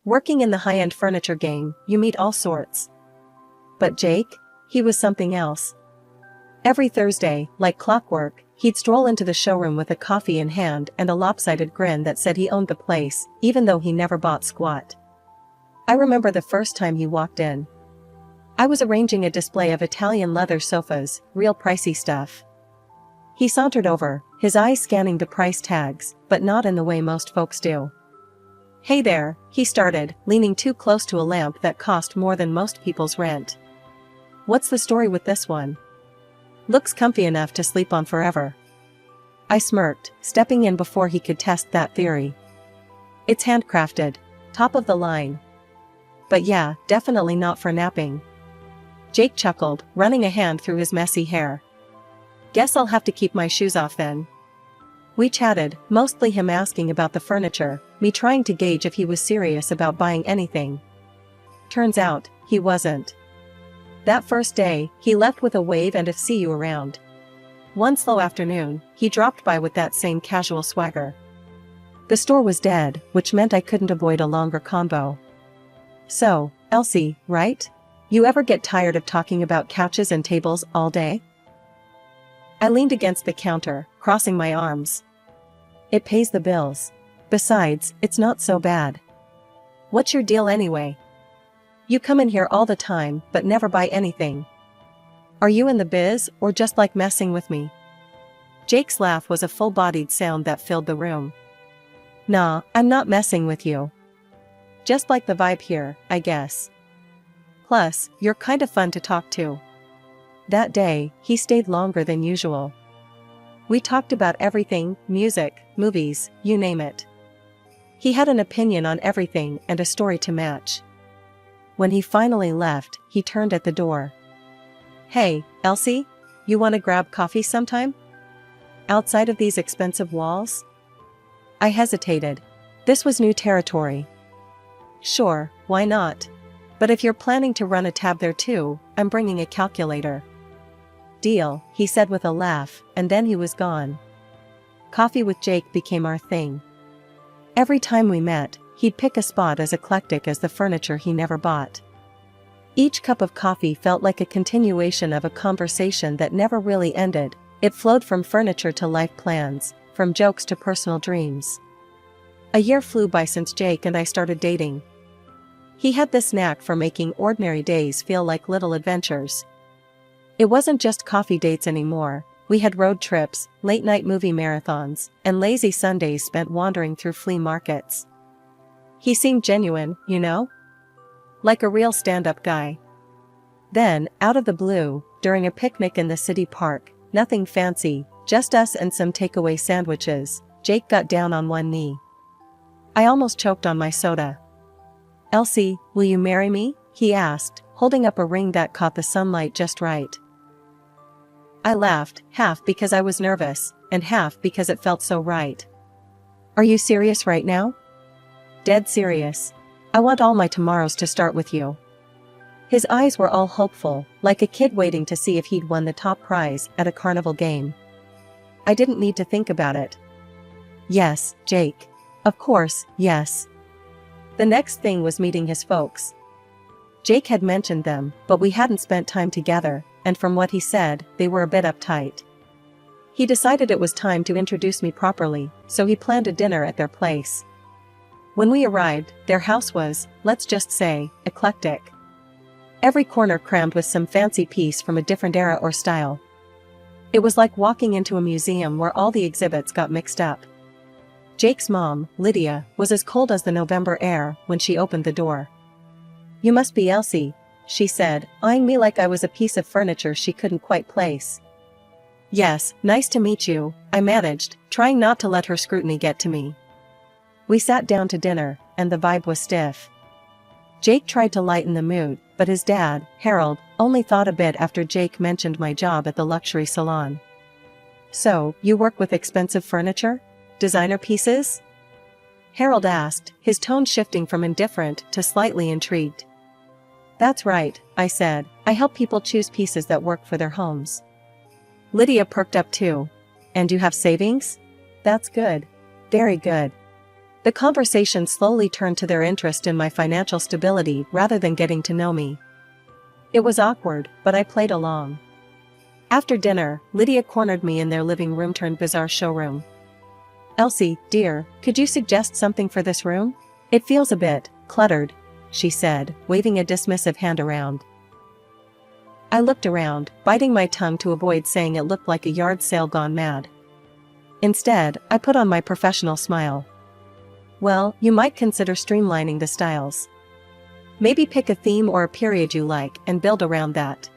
Working in the high-end furniture game, you meet all sorts. But Jake? He was something else. Every Thursday, like clockwork, he'd stroll into the showroom with a coffee in hand and a lopsided grin that said he owned the place, even though he never bought squat. I remember the first time he walked in. I was arranging a display of Italian leather sofas, real pricey stuff. He sauntered over, his eyes scanning the price tags, but not in the way most folks do. "Hey there," he started, leaning too close to a lamp that cost more than most people's rent. "What's the story with this one? Looks comfy enough to sleep on forever." I smirked, stepping in before he could test that theory. "It's handcrafted. Top of the line. But yeah, definitely not for napping." Jake chuckled, running a hand through his messy hair. "Guess I'll have to keep my shoes off then." We chatted, mostly him asking about the furniture, me trying to gauge if he was serious about buying anything. Turns out, he wasn't. That first day, he left with a wave and a "see you around." One slow afternoon, he dropped by with that same casual swagger. The store was dead, which meant I couldn't avoid a longer convo. "So, Elsie, right? You ever get tired of talking about couches and tables all day?" I leaned against the counter, crossing my arms. "It pays the bills. Besides, it's not so bad." "What's your deal anyway? You come in here all the time but never buy anything. Are you in the biz or just like messing with me?" Jake's laugh was a full-bodied sound that filled the room. "Nah, I'm not messing with you. Just like the vibe here, I guess. Plus, you're kind of fun to talk to." That day, he stayed longer than usual. We talked about everything, music, movies, you name it. He had an opinion on everything and a story to match. When he finally left, he turned at the door. "Hey, Elsie? You want to grab coffee sometime? Outside of these expensive walls?" I hesitated. This was new territory. "Sure, why not? But if you're planning to run a tab there too, I'm bringing a calculator." "Deal," he said with a laugh, and then he was gone. Coffee with Jake became our thing. Every time we met, he'd pick a spot as eclectic as the furniture he never bought. Each cup of coffee felt like a continuation of a conversation that never really ended. It flowed from furniture to life plans, from jokes to personal dreams. A year flew by since Jake and I started dating. He had this knack for making ordinary days feel like little adventures. It wasn't just coffee dates anymore. We had road trips, late-night movie marathons, and lazy Sundays spent wandering through flea markets. He seemed genuine, you know? Like a real stand-up guy. Then, out of the blue, during a picnic in the city park, nothing fancy, just us and some takeaway sandwiches, Jake got down on one knee. I almost choked on my soda. "Elsie, will you marry me?" he asked, holding up a ring that caught the sunlight just right. I laughed, half because I was nervous, and half because it felt so right. "Are you serious right now?" "Dead serious. I want all my tomorrows to start with you." His eyes were all hopeful, like a kid waiting to see if he'd won the top prize at a carnival game. I didn't need to think about it. Yes, Jake. Of course, yes. The next thing was meeting his folks. Jake had mentioned them, but we hadn't spent time together, and from what he said, they were a bit uptight. He decided it was time to introduce me properly, so he planned a dinner at their place. When we arrived, their house was, let's just say, eclectic. Every corner crammed with some fancy piece from a different era or style. It was like walking into a museum where all the exhibits got mixed up. Jake's mom, Lydia, was as cold as the November air when she opened the door. "You must be Elsie," she said, eyeing me like I was a piece of furniture she couldn't quite place. "Yes, nice to meet you," I managed, trying not to let her scrutiny get to me. We sat down to dinner, and the vibe was stiff. Jake tried to lighten the mood, but his dad, Harold, only thought a bit after Jake mentioned my job at the luxury salon. "So, you work with expensive furniture? Designer pieces?" Harold asked, his tone shifting from indifferent to slightly intrigued. "That's right," I said. "I help people choose pieces that work for their homes." Lydia perked up too. "And you have savings? That's good. Very good. The conversation slowly turned to their interest in my financial stability rather than getting to know me. It was awkward, but I played along. After dinner, Lydia cornered me in their living room turned bizarre showroom. "Elsie, dear, could you suggest something for this room? It feels a bit cluttered," she said, waving a dismissive hand around. I looked around, biting my tongue to avoid saying it looked like a yard sale gone mad. Instead, I put on my professional smile. "Well, you might consider streamlining the styles. Maybe pick a theme or a period you like and build around that.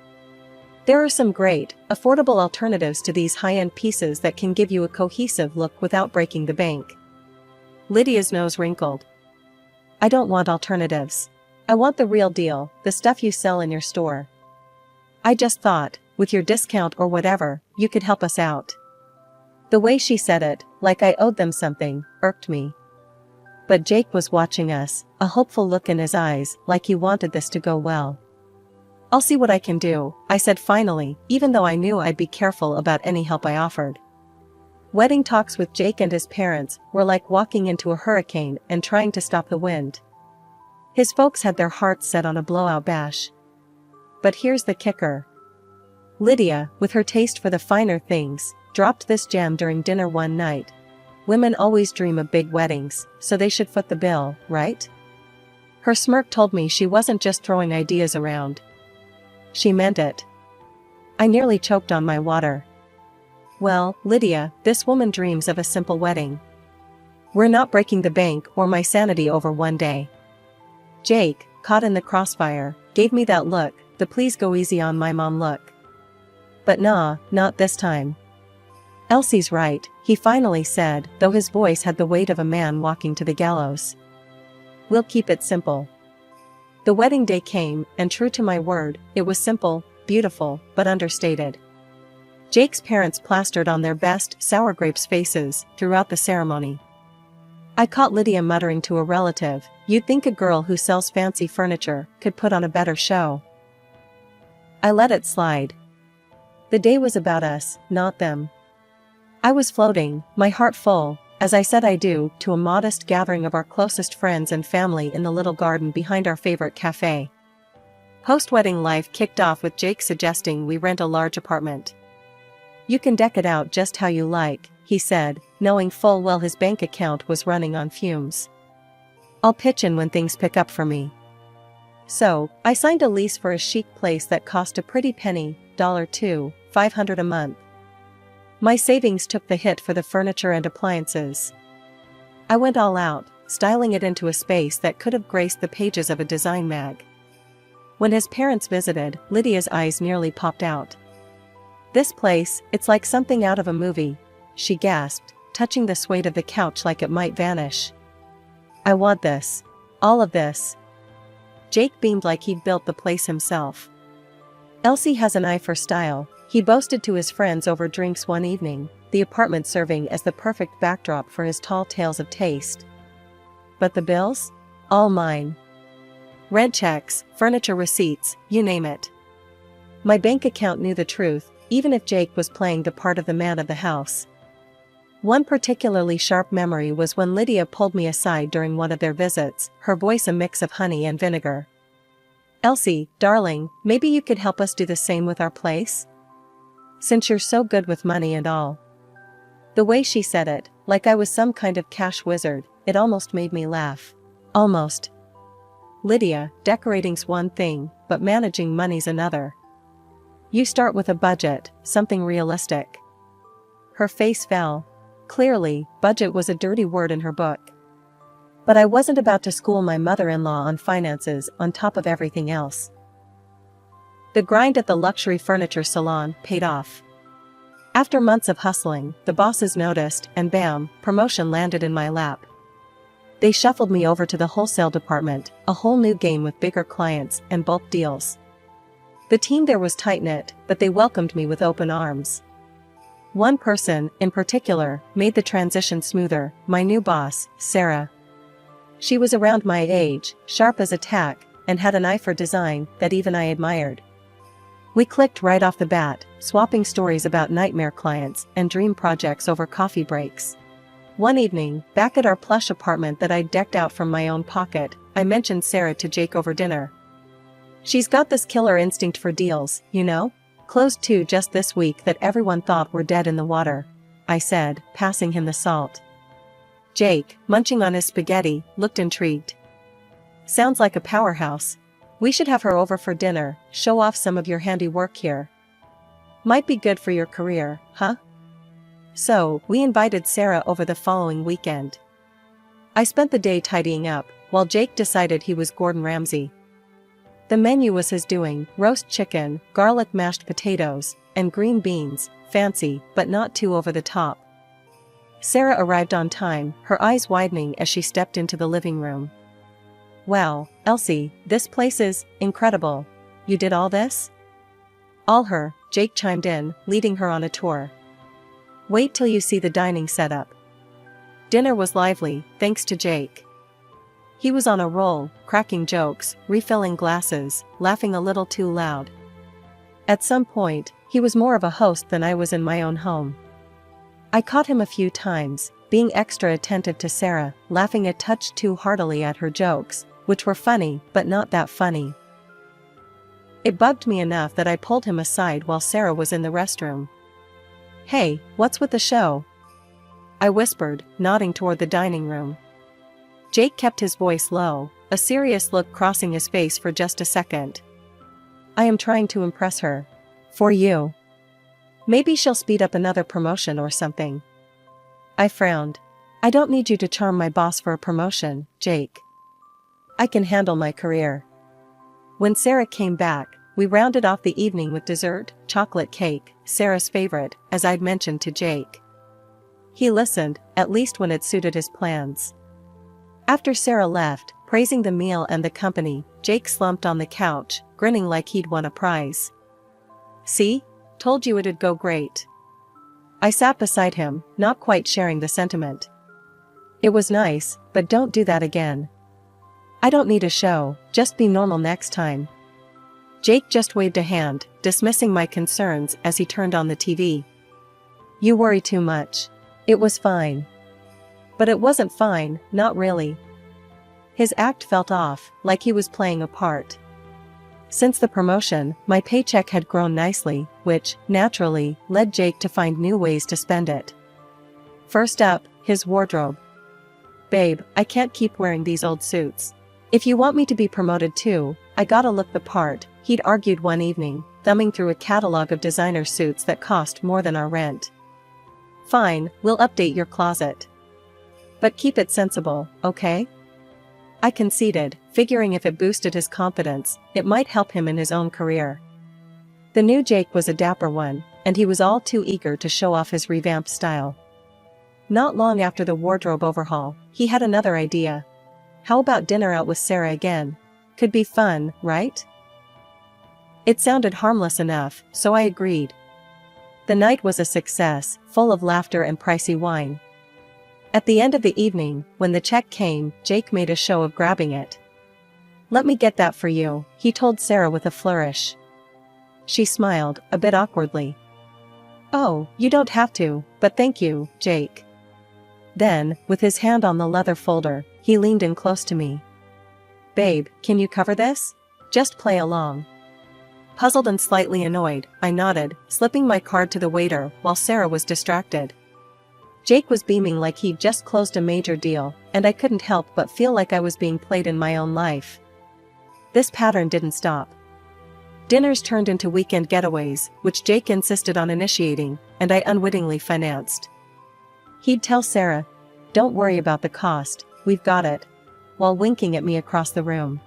There are some great, affordable alternatives to these high-end pieces that can give you a cohesive look without breaking the bank." Lydia's nose wrinkled. "I don't want alternatives. I want the real deal, the stuff you sell in your store. I just thought, with your discount or whatever, you could help us out." The way she said it, like I owed them something, irked me. But Jake was watching us, a hopeful look in his eyes, like he wanted this to go well. "I'll see what I can do," I said finally, even though I knew I'd be careful about any help I offered. Wedding talks with Jake and his parents were like walking into a hurricane and trying to stop the wind. His folks had their hearts set on a blowout bash. But here's the kicker. Lydia, with her taste for the finer things, dropped this gem during dinner one night. Women always dream of big weddings, so they should foot the bill, right? Her smirk told me she wasn't just throwing ideas around. She meant it. I nearly choked on my water. "Well, Lydia, this woman dreams of a simple wedding. We're not breaking the bank or my sanity over one day." Jake, caught in the crossfire, gave me that look, the "please go easy on my mom" look. But nah, not this time. "Elsie's right," he finally said, though his voice had the weight of a man walking to the gallows. "We'll keep it simple." The wedding day came, and true to my word, it was simple, beautiful, but understated. Jake's parents plastered on their best sour grapes faces throughout the ceremony. I caught Lydia muttering to a relative, "You'd think a girl who sells fancy furniture could put on a better show." I let it slide. The day was about us, not them. I was floating, my heart full, as I said I do, to a modest gathering of our closest friends and family in the little garden behind our favorite cafe. Post-wedding life kicked off with Jake suggesting we rent a large apartment. "You can deck it out just how you like," he said, knowing full well his bank account was running on fumes. "I'll pitch in when things pick up for me." So, I signed a lease for a chic place that cost a pretty penny, $500 a month. My savings took the hit for the furniture and appliances. I went all out, styling it into a space that could have graced the pages of a design mag. When his parents visited, Lydia's eyes nearly popped out. "This place, it's like something out of a movie," she gasped, touching the suede of the couch like it might vanish. "I want this. All of this." Jake beamed like he'd built the place himself. "Elsie has an eye for style," he boasted to his friends over drinks one evening, the apartment serving as the perfect backdrop for his tall tales of taste. "But the bills? All mine. Rent checks, furniture receipts, you name it." My bank account knew the truth, even if Jake was playing the part of the man of the house. One particularly sharp memory was when Lydia pulled me aside during one of their visits, her voice a mix of honey and vinegar. "Elsie, darling, maybe you could help us do the same with our place? Since you're so good with money and all." The way she said it, like I was some kind of cash wizard, it almost made me laugh. Almost. "Lydia, decorating's one thing, but managing money's another. You start with a budget, something realistic." Her face fell. Clearly, budget was a dirty word in her book. But I wasn't about to school my mother-in-law on finances on top of everything else. The grind at the luxury furniture salon paid off. After months of hustling, the bosses noticed, and bam, promotion landed in my lap. They shuffled me over to the wholesale department, a whole new game with bigger clients and bulk deals. The team there was tight-knit, but they welcomed me with open arms. One person, in particular, made the transition smoother, my new boss, Sarah. She was around my age, sharp as a tack, and had an eye for design that even I admired. We clicked right off the bat, swapping stories about nightmare clients and dream projects over coffee breaks. One evening, back at our plush apartment that I'd decked out from my own pocket, I mentioned Sarah to Jake over dinner. She's got this killer instinct for deals, you know? Closed two just this week that everyone thought were dead in the water, I said, passing him the salt. Jake, munching on his spaghetti, looked intrigued. Sounds like a powerhouse. We should have her over for dinner, show off some of your handiwork here. Might be good for your career, huh? So, we invited Sarah over the following weekend. I spent the day tidying up, while Jake decided he was Gordon Ramsay. The menu was his doing: roast chicken, garlic mashed potatoes, and green beans, fancy, but not too over the top. Sarah arrived on time, her eyes widening as she stepped into the living room. Wow, Elsie, this place is incredible. You did all this? All her, Jake chimed in, leading her on a tour. Wait till you see the dining setup. Dinner was lively, thanks to Jake. He was on a roll, cracking jokes, refilling glasses, laughing a little too loud. At some point, he was more of a host than I was in my own home. I caught him a few times, being extra attentive to Sarah, laughing a touch too heartily at her jokes, which were funny, but not that funny. It bugged me enough that I pulled him aside while Sarah was in the restroom. Hey, what's with the show? I whispered, nodding toward the dining room. Jake kept his voice low, a serious look crossing his face for just a second. I am trying to impress her. For you. Maybe she'll speed up another promotion or something. I frowned. I don't need you to charm my boss for a promotion, Jake. I can handle my career. When Sarah came back, we rounded off the evening with dessert, chocolate cake, Sarah's favorite, as I'd mentioned to Jake. He listened, at least when it suited his plans. After Sarah left, praising the meal and the company, Jake slumped on the couch, grinning like he'd won a prize. See? Told you it'd go great. I sat beside him, not quite sharing the sentiment. It was nice, but don't do that again. I don't need a show, just be normal next time. Jake just waved a hand, dismissing my concerns as he turned on the TV. You worry too much. It was fine. But it wasn't fine, not really. His act felt off, like he was playing a part. Since the promotion, my paycheck had grown nicely, which, naturally, led Jake to find new ways to spend it. First up, his wardrobe. Babe, I can't keep wearing these old suits. If you want me to be promoted too, I gotta look the part, he'd argued one evening, thumbing through a catalog of designer suits that cost more than our rent. Fine, we'll update your closet. But keep it sensible, okay? I conceded, figuring if it boosted his confidence, it might help him in his own career. The new Jake was a dapper one, and he was all too eager to show off his revamped style. Not long after the wardrobe overhaul, he had another idea. How about dinner out with Sarah again? Could be fun, right? It sounded harmless enough, so I agreed. The night was a success, full of laughter and pricey wine. At the end of the evening, when the check came, Jake made a show of grabbing it. Let me get that for you, he told Sarah with a flourish. She smiled, a bit awkwardly. Oh, you don't have to, but thank you, Jake. Then, with his hand on the leather folder, he leaned in close to me. Babe, can you cover this? Just play along. Puzzled and slightly annoyed, I nodded, slipping my card to the waiter while Sarah was distracted. Jake was beaming like he'd just closed a major deal, and I couldn't help but feel like I was being played in my own life. This pattern didn't stop. Dinners turned into weekend getaways, which Jake insisted on initiating, and I unwittingly financed. He'd tell Sarah, "Don't worry about the cost, we've got it," while winking at me across the room.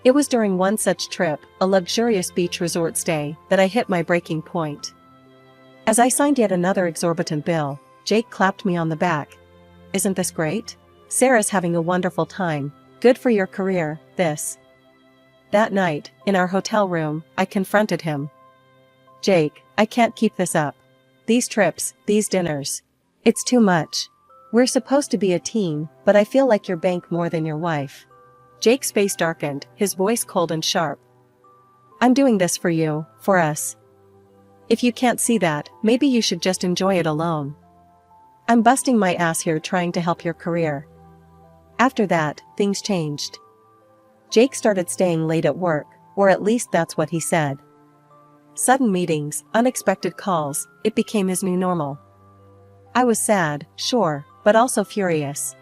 It was during one such trip, a luxurious beach resort stay, that I hit my breaking point. As I signed yet another exorbitant bill, Jake clapped me on the back. Isn't this great? Sarah's having a wonderful time. Good for your career, this. That night, in our hotel room, I confronted him. Jake, I can't keep this up. These trips, these dinners. It's too much. We're supposed to be a team, but I feel like your bank more than your wife. Jake's face darkened, his voice cold and sharp. I'm doing this for you, for us. If you can't see that, maybe you should just enjoy it alone. I'm busting my ass here trying to help your career." After that, things changed. Jake started staying late at work, or at least that's what he said. Sudden meetings, unexpected calls, it became his new normal. I was sad, sure, but also furious.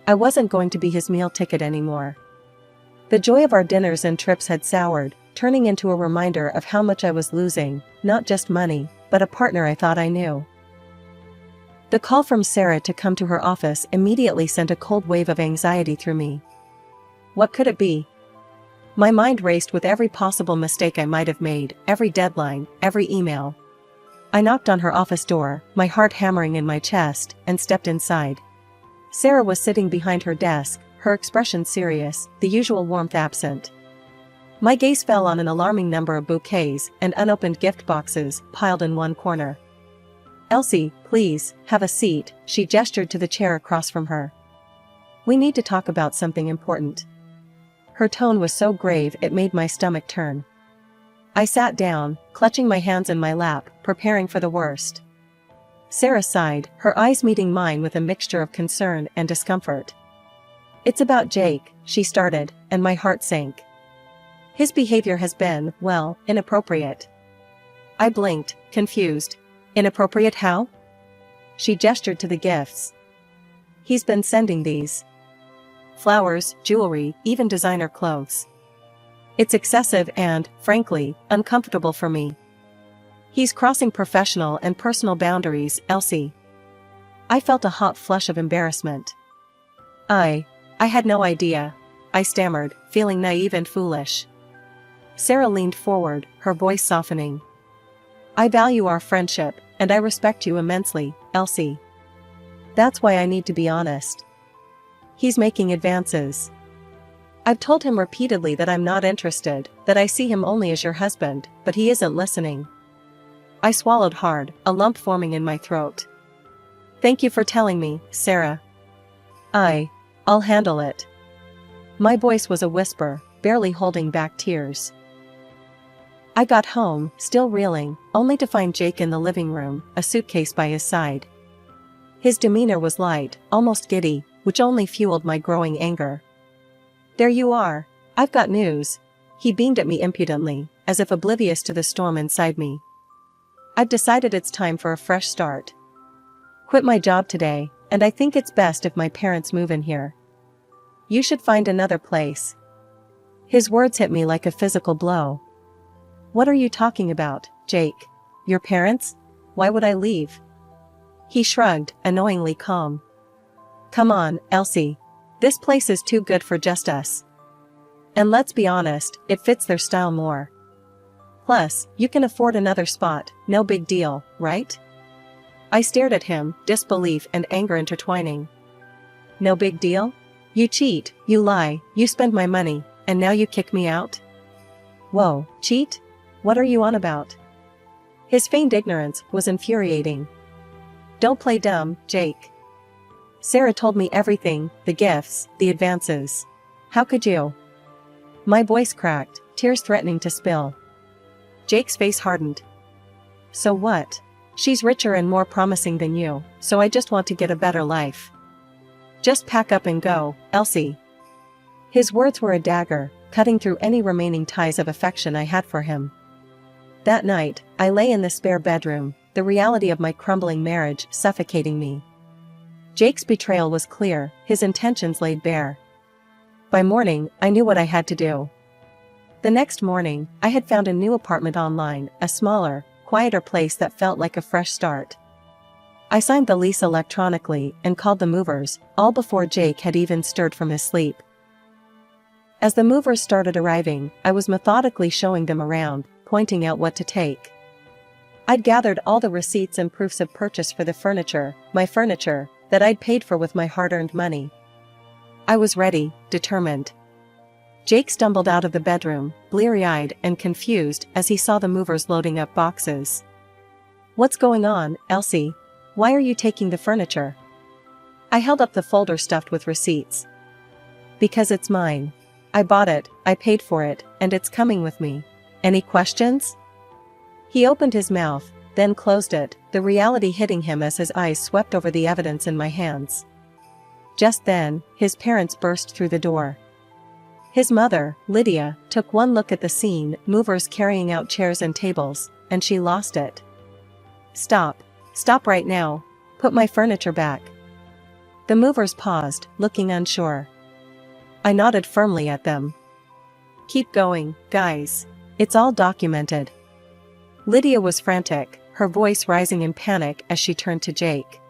I wasn't going to be his meal ticket anymore. The joy of our dinners and trips had soured, turning into a reminder of how much I was losing, not just money, but a partner I thought I knew. The call from Sarah to come to her office immediately sent a cold wave of anxiety through me. What could it be? My mind raced with every possible mistake I might have made, every deadline, every email. I knocked on her office door, my heart hammering in my chest, and stepped inside. Sarah was sitting behind her desk, her expression serious, the usual warmth absent. My gaze fell on an alarming number of bouquets and unopened gift boxes piled in one corner. "Elsie, please, have a seat," she gestured to the chair across from her. "We need to talk about something important." Her tone was so grave it made my stomach turn. I sat down, clutching my hands in my lap, preparing for the worst. Sarah sighed, her eyes meeting mine with a mixture of concern and discomfort. "It's about Jake," she started, and my heart sank. "His behavior has been, well, inappropriate." I blinked, confused. "Inappropriate how?" She gestured to the gifts. "He's been sending these. Flowers, jewelry, even designer clothes. It's excessive and, frankly, uncomfortable for me. He's crossing professional and personal boundaries, Elsie." I felt a hot flush of embarrassment. I had no idea," I stammered, feeling naive and foolish. Sarah leaned forward, her voice softening. "I value our friendship, and I respect you immensely, Elsie. That's why I need to be honest. He's making advances. I've told him repeatedly that I'm not interested, that I see him only as your husband, but he isn't listening." I swallowed hard, a lump forming in my throat. "Thank you for telling me, Sarah. I'll handle it." My voice was a whisper, barely holding back tears. I got home, still reeling, only to find Jake in the living room, a suitcase by his side. His demeanor was light, almost giddy, which only fueled my growing anger. "There you are. I've got news." He beamed at me impudently, as if oblivious to the storm inside me. "I've decided it's time for a fresh start. Quit my job today, and I think it's best if my parents move in here. You should find another place." His words hit me like a physical blow. "What are you talking about, Jake? Your parents? Why would I leave?" He shrugged, annoyingly calm. "Come on, Elsie. This place is too good for just us. And let's be honest, it fits their style more. Plus, you can afford another spot, no big deal, right?" I stared at him, disbelief and anger intertwining. "No big deal? You cheat, you lie, you spend my money, and now you kick me out?" "Whoa, cheat? What are you on about?" His feigned ignorance was infuriating. "Don't play dumb, Jake. Sarah told me everything, the gifts, the advances. How could you?" My voice cracked, tears threatening to spill. Jake's face hardened. "So what? She's richer and more promising than you, so I just want to get a better life. Just pack up and go, Elsie." His words were a dagger, cutting through any remaining ties of affection I had for him. That night, I lay in the spare bedroom, the reality of my crumbling marriage suffocating me. Jake's betrayal was clear, his intentions laid bare. By morning, I knew what I had to do. The next morning, I had found a new apartment online, a smaller, quieter place that felt like a fresh start. I signed the lease electronically and called the movers, all before Jake had even stirred from his sleep. As the movers started arriving, I was methodically showing them around, pointing out what to take. I'd gathered all the receipts and proofs of purchase for the furniture, my furniture, that I'd paid for with my hard-earned money. I was ready, determined. Jake stumbled out of the bedroom, bleary-eyed and confused as he saw the movers loading up boxes. "What's going on, Elsie? Why are you taking the furniture?" I held up the folder stuffed with receipts. "Because it's mine. I bought it, I paid for it, and it's coming with me. Any questions?" He opened his mouth, then closed it, the reality hitting him as his eyes swept over the evidence in my hands. Just then, his parents burst through the door. His mother, Lydia, took one look at the scene, movers carrying out chairs and tables, and she lost it. "Stop. Stop right now. Put my furniture back." The movers paused, looking unsure. I nodded firmly at them. "Keep going, guys. It's all documented." Lydia was frantic, her voice rising in panic as she turned to Jake.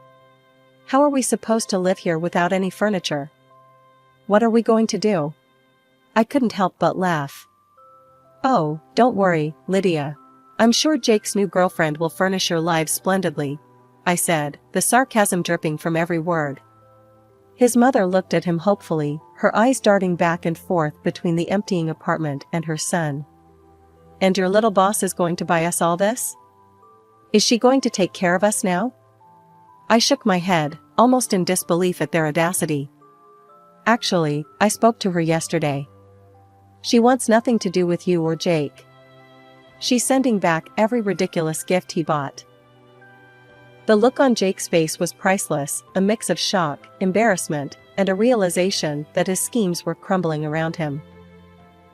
"How are we supposed to live here without any furniture? What are we going to do?" I couldn't help but laugh. "Oh, don't worry, Lydia. I'm sure Jake's new girlfriend will furnish your lives splendidly," I said, the sarcasm dripping from every word. His mother looked at him hopefully, her eyes darting back and forth between the emptying apartment and her son. "And your little boss is going to buy us all this? Is she going to take care of us now?" I shook my head, almost in disbelief at their audacity. "Actually, I spoke to her yesterday. She wants nothing to do with you or Jake. She's sending back every ridiculous gift he bought." The look on Jake's face was priceless, a mix of shock, embarrassment, and a realization that his schemes were crumbling around him.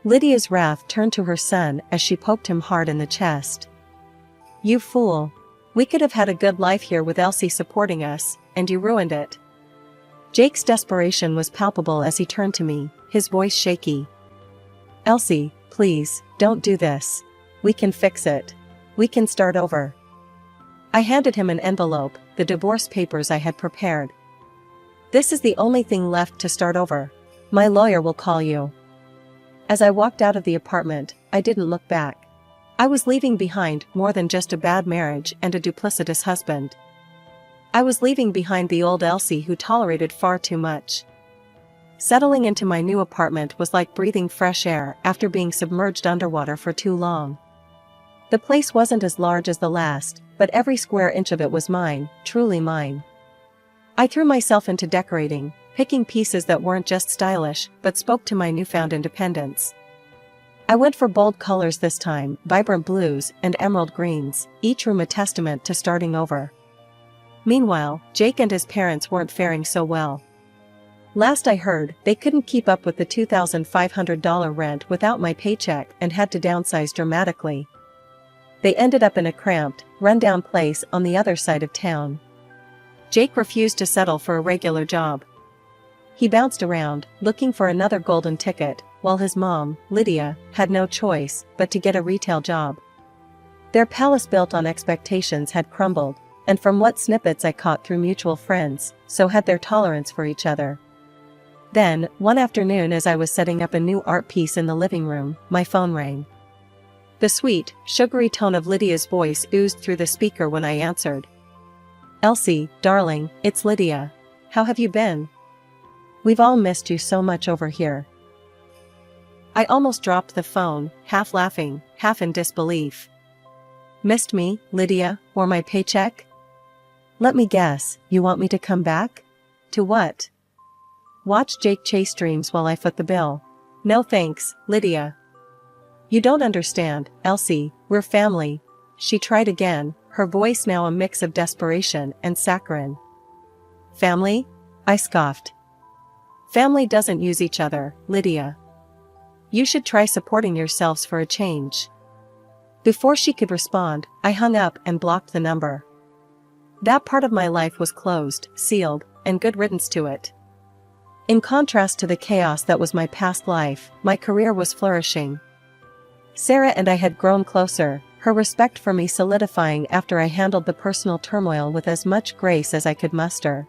Lydia's wrath turned to her son as she poked him hard in the chest. "You fool. We could have had a good life here with Elsie supporting us, and you ruined it." Jake's desperation was palpable as he turned to me, his voice shaky. "Elsie, please, don't do this. We can fix it. We can start over." I handed him an envelope, the divorce papers I had prepared. "This is the only thing left to start over. My lawyer will call you." As I walked out of the apartment, I didn't look back. I was leaving behind more than just a bad marriage and a duplicitous husband. I was leaving behind the old Elsie who tolerated far too much. Settling into my new apartment was like breathing fresh air after being submerged underwater for too long. The place wasn't as large as the last, but every square inch of it was mine, truly mine. I threw myself into decorating, picking pieces that weren't just stylish, but spoke to my newfound independence. I went for bold colors this time, vibrant blues and emerald greens, each room a testament to starting over. Meanwhile, Jake and his parents weren't faring so well. Last I heard, they couldn't keep up with the $2,500 rent without my paycheck and had to downsize dramatically. They ended up in a cramped, run-down place on the other side of town. Jake refused to settle for a regular job. He bounced around, looking for another golden ticket, while his mom, Lydia, had no choice but to get a retail job. Their palace built on expectations had crumbled, and from what snippets I caught through mutual friends, so had their tolerance for each other. Then, one afternoon as I was setting up a new art piece in the living room, my phone rang. The sweet, sugary tone of Lydia's voice oozed through the speaker when I answered. "Elsie, darling, it's Lydia. How have you been? We've all missed you so much over here." I almost dropped the phone, half laughing, half in disbelief. "Missed me, Lydia, or my paycheck? Let me guess, you want me to come back? To what? Watch Jake chase dreams while I foot the bill? No thanks, Lydia." "You don't understand, Elsie, we're family." She tried again, her voice now a mix of desperation and saccharine. "Family?" I scoffed. "Family doesn't use each other, Lydia. You should try supporting yourselves for a change." Before she could respond, I hung up and blocked the number. That part of my life was closed, sealed, and good riddance to it. In contrast to the chaos that was my past life, my career was flourishing. Sarah and I had grown closer, her respect for me solidifying after I handled the personal turmoil with as much grace as I could muster.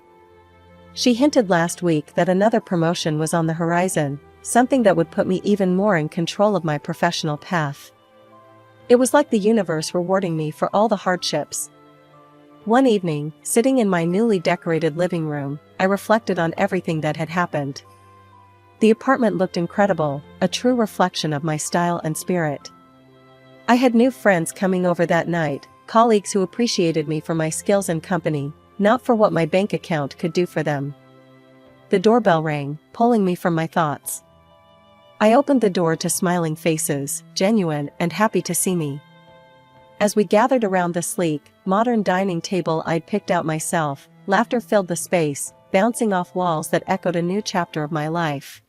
She hinted last week that another promotion was on the horizon, something that would put me even more in control of my professional path. It was like the universe rewarding me for all the hardships. One evening, sitting in my newly decorated living room, I reflected on everything that had happened. The apartment looked incredible, a true reflection of my style and spirit. I had new friends coming over that night, colleagues who appreciated me for my skills and company, not for what my bank account could do for them. The doorbell rang, pulling me from my thoughts. I opened the door to smiling faces, genuine and happy to see me. As we gathered around the sleek, modern dining table I'd picked out myself, laughter filled the space, bouncing off walls that echoed a new chapter of my life.